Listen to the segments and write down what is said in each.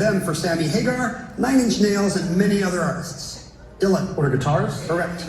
Them for Sammy Hagar, Nine Inch Nails, and many other artists. Dylan. Order guitars? Correct.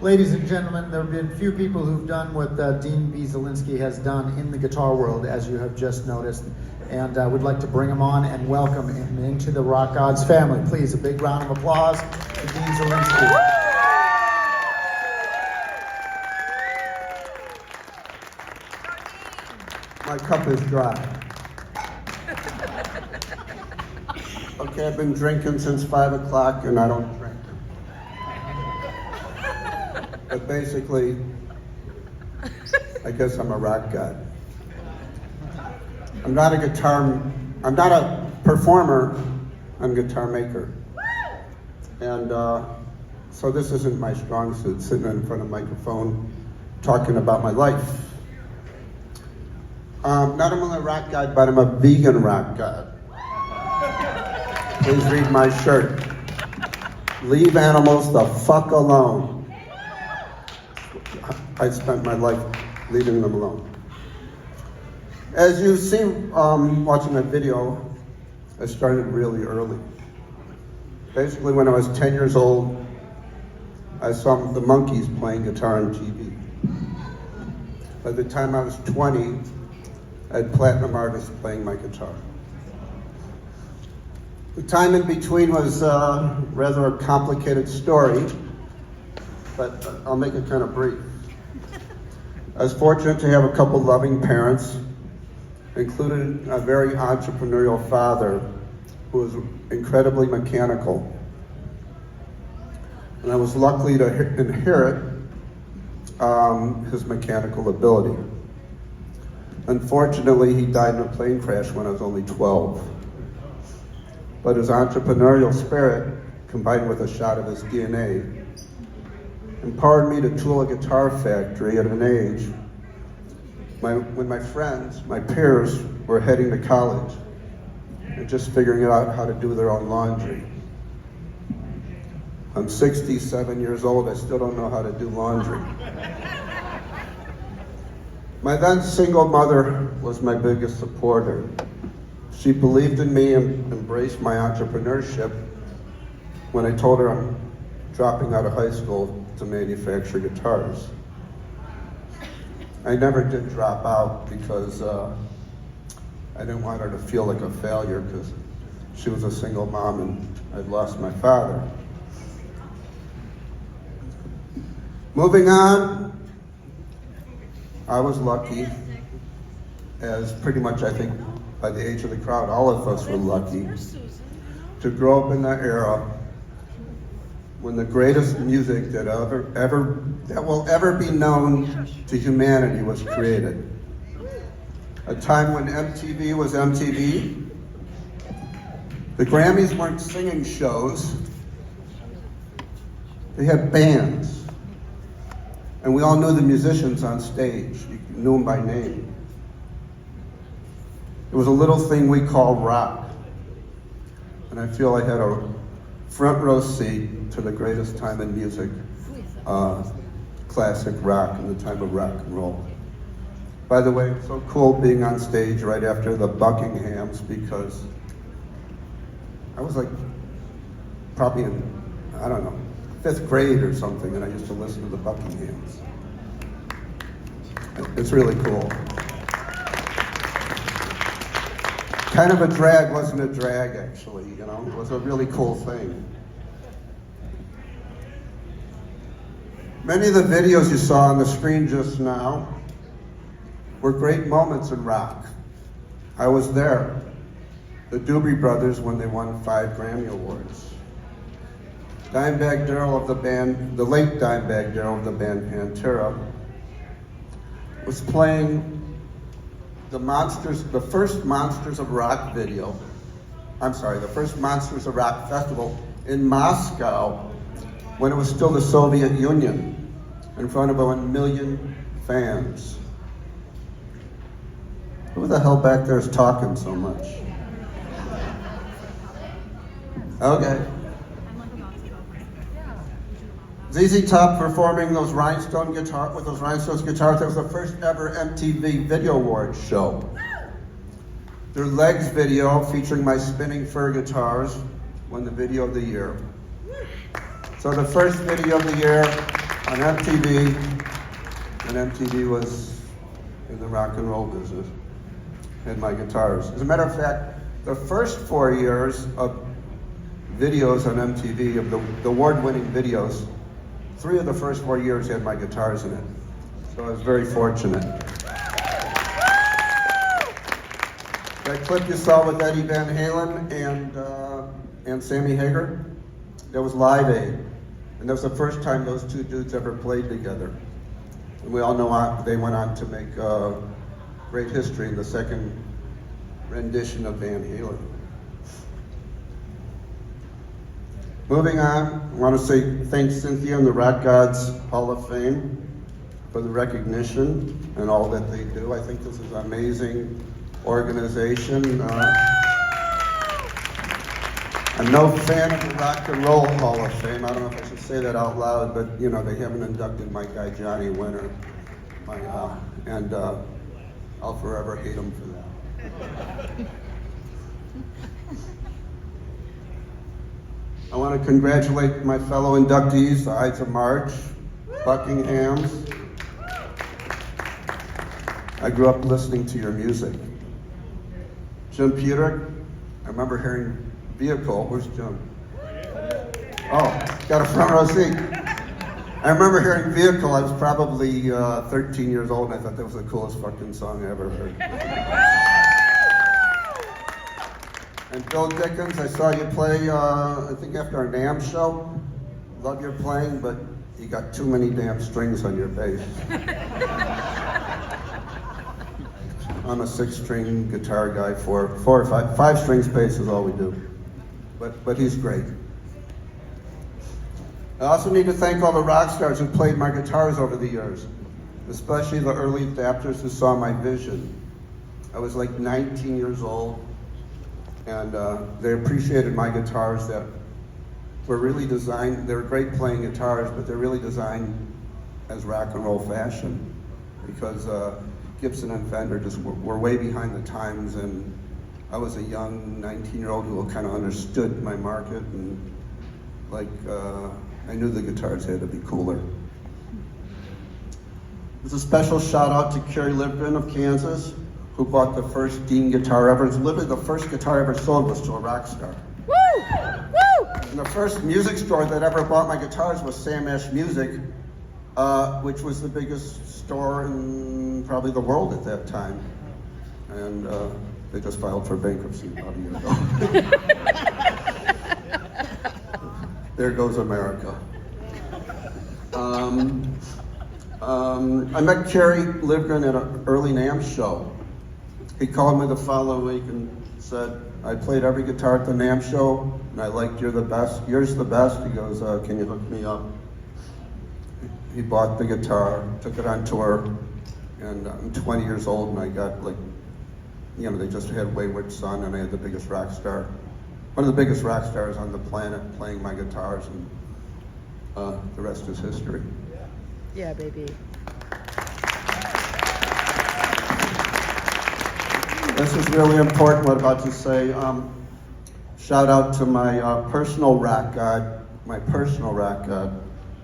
Ladies and gentlemen, there have been few people who've done what Dean B. Zelinsky has done in the guitar world, as you have just noticed. And I would like to bring him on and welcome him into the Rock Godz family. Please, a big round of applause to Dean Zelinsky. My cup is dry. Okay, I've been drinking since 5 o'clock and I don't drink. But basically, I guess I'm a rock god. I'm not a performer, I'm a guitar maker. And so this isn't my strong suit, sitting in front of a microphone, talking about my life. Not only a rock god, but I'm a vegan rock god. Please read my shirt. Leave animals the fuck alone. I spent my life leaving them alone. As you see watching that video, I started really early. Basically, when I was 10 years old, I saw the Monkees playing guitar on TV. By the time I was 20, I had platinum artists playing my guitar. The time in between was rather a complicated story, but I'll make it kind of brief. I was fortunate to have a couple loving parents, including a very entrepreneurial father who was incredibly mechanical. And I was lucky to inherit his mechanical ability. Unfortunately, he died in a plane crash when I was only 12. But his entrepreneurial spirit, combined with a shot of his DNA, empowered me to tool a guitar factory at an age when my friends, my peers, were heading to college and just figuring out how to do their own laundry. I'm 67 years old, I still don't know how to do laundry. My then single mother was my biggest supporter. She believed in me and embraced my entrepreneurship when I told her I'm dropping out of high school to manufacture guitars. I never did drop out because I didn't want her to feel like a failure because she was a single mom and I'd lost my father. Moving on, I was lucky, as pretty much I think by the age of the crowd, all of us were lucky to grow up in that era when the greatest music that will ever be known to humanity was created. A time when MTV was MTV. The Grammys weren't singing shows. They had bands. And we all knew the musicians on stage. You knew them by name. It was a little thing we called rock. And I feel I had a front row seat to the greatest time in music, classic rock and the time of rock and roll. By the way, it's so cool being on stage right after the Buckinghams because I was like probably in, I don't know, 5th grade or something, and I used to listen to the Buckinghams. It's really cool. Kind of a drag, wasn't a drag actually, you know? It was a really cool thing. Many of the videos you saw on the screen just now were great moments in rock. I was there. The Doobie Brothers when they won 5 Grammy Awards. Dimebag Darrell of the band, the late Dimebag Darrell of the band Pantera, was playing the first Monsters of Rock video, the first Monsters of Rock festival in Moscow when it was still the Soviet Union in front of 1 million fans. Who the hell back there is talking so much? Okay. ZZ Top performing those rhinestone guitars. That was the first ever MTV Video Awards show. Their Legs video featuring my spinning fur guitars won the video of the year. So the first video of the year on MTV, and MTV was in the rock and roll business, and my guitars. As a matter of fact, the first 4 years of videos on MTV, of the award-winning videos, 3 of the first 4 years had my guitars in it. So I was very fortunate. That clip you saw with Eddie Van Halen and Sammy Hagar, that was Live Aid. And that was the first time those 2 dudes ever played together. And we all know they went on to make great history in the second rendition of Van Halen. Moving on, I want to say thanks Cynthia and the Rock Godz Hall of Fame for the recognition and all that they do. I think this is an amazing organization. I'm no fan of the Rock and Roll Hall of Fame. I don't know if I should say that out loud, but you know, they haven't inducted my guy Johnny Winter. And I'll forever hate him for that. I want to congratulate my fellow inductees, the Ides of March, Buckinghams. I grew up listening to your music. Jim Peter, I remember hearing Vehicle. Where's Jim? Oh, got a front row seat. I remember hearing Vehicle. I was probably 13 years old, and I thought that was the coolest fucking song I ever heard. And Bill Dickens, I saw you play, I think after our NAMM show. Love your playing, but you got too many damn strings on your bass. I'm a 6-string guitar guy, four or five strings bass is all we do. But he's great. I also need to thank all the rock stars who played my guitars over the years, especially the early adapters who saw my vision. I was like 19 years old, and they appreciated my guitars that were really designed, they were great playing guitars, but they're really designed as rock and roll fashion, because Gibson and Fender just were way behind the times, and I was a young 19-year-old who kind of understood my market, and like I knew the guitars had to be cooler. There's a special shout out to Kerry Livgren of Kansas, who bought the first Dean guitar ever. It's literally the first guitar ever sold was to a rock star. Woo! Woo! And the first music store that ever bought my guitars was Sam Ash Music, which was the biggest store in probably the world at that time. And they just filed for bankruptcy about a year ago. There goes America. I met Kerry Livgren at an early NAMM show. He called me the following week and said, I played every guitar at the NAMM show, and I liked You're the Best. Yours the best. He goes, can you hook me up? He bought the guitar, took it on tour, and I'm 20 years old, and I got like, you know, they just had Wayward Son, and I had the biggest rock star, one of the biggest rock stars on the planet playing my guitars, and the rest is history. Yeah, baby. This is really important what I'm about to say. Shout out to my personal rock god,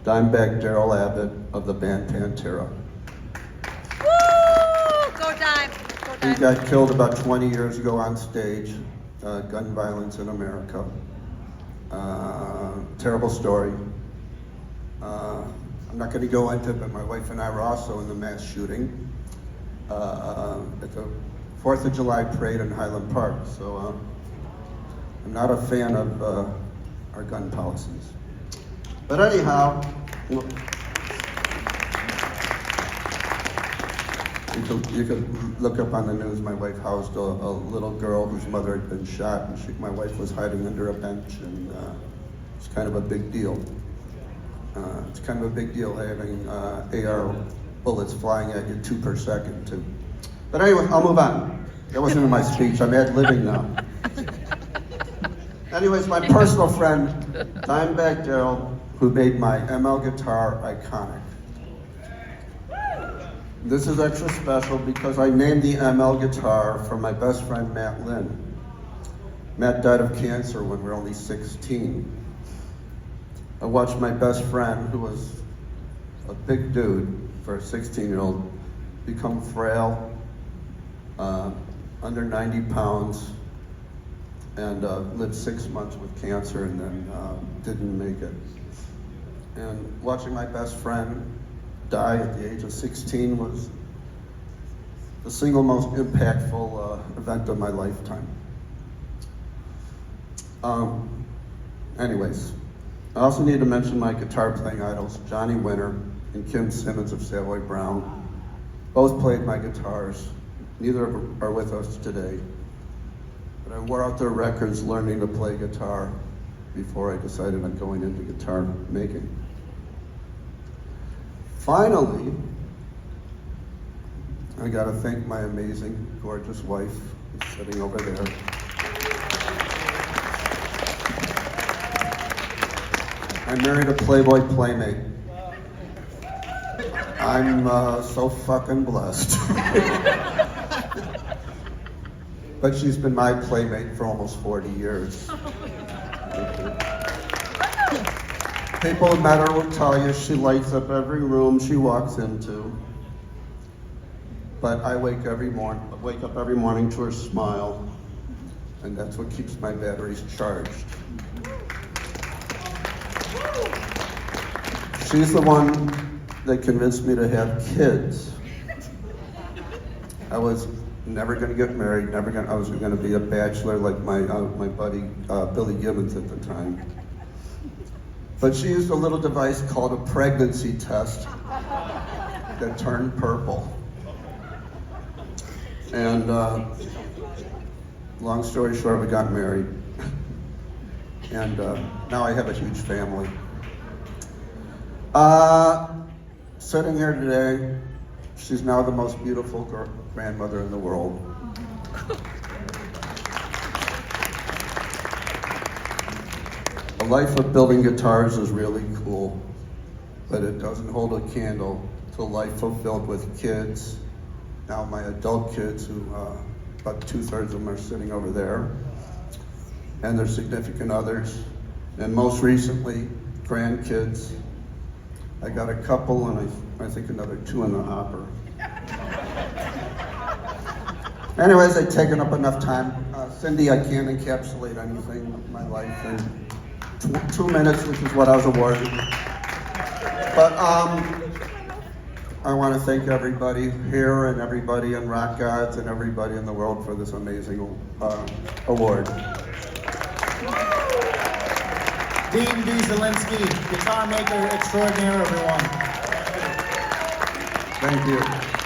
Dimebag Darrell Abbott of the band Pantera. Woo! Go Dime! Go He Dime! got killed about 20 years ago on stage. Gun violence in America. Terrible story. I'm not going to go into it, but my wife and I were also in the mass shooting at the 4th of July parade in Highland Park. So I'm not a fan of our gun policies. But anyhow, you could look up on the news, my wife housed a little girl whose mother had been shot, and my wife was hiding under a bench, and it's kind of a big deal. It's kind of a big deal having AR bullets flying at you 2 per second, too. But anyway, I'll move on. That wasn't in my speech, I'm ad-libbing now. Anyways, my personal friend, Dimebag Darrell, who made my ML guitar iconic. This is extra special because I named the ML guitar for my best friend, Matt Lynn. Matt died of cancer when we were only 16. I watched my best friend, who was a big dude for a 16-year-old, become frail, under 90 pounds, and lived 6 months with cancer and then didn't make it. And watching my best friend die at the age of 16 was the single most impactful event of my lifetime. Anyways, I also need to mention my guitar playing idols, Johnny Winter and Kim Simmons of Savoy Brown. Both played my guitars. Neither are with us today. But I wore out their records learning to play guitar before I decided on going into guitar making. Finally, I gotta thank my amazing, gorgeous wife who's sitting over there. I married a Playboy playmate. I'm so fucking blessed. But she's been my playmate for almost 40 years. People who met her will tell you she lights up every room she walks into. But I wake up every morning to her smile, and that's what keeps my batteries charged. She's the one that convinced me to have kids. I was never going to get married. I was going to be a bachelor like my buddy Billy Gibbons at the time. But she used a little device called a pregnancy test that turned purple. And long story short, we got married. And now I have a huge family. Sitting here today, she's now the most beautiful grandmother in the world. A life of building guitars is really cool, but it doesn't hold a candle to a life fulfilled with kids. Now my adult kids, who about 2/3 of them are sitting over there, and their significant others, and most recently, grandkids. I got a couple, and I think another 2 in the hopper. Anyways, I've taken up enough time. Cindy, I can't encapsulate anything of my life in 2 minutes, which is what I was awarded. But I want to thank everybody here and everybody in Rock Godz and everybody in the world for this amazing award. Dean B. Zelinsky, guitar maker extraordinaire, everyone. Thank you.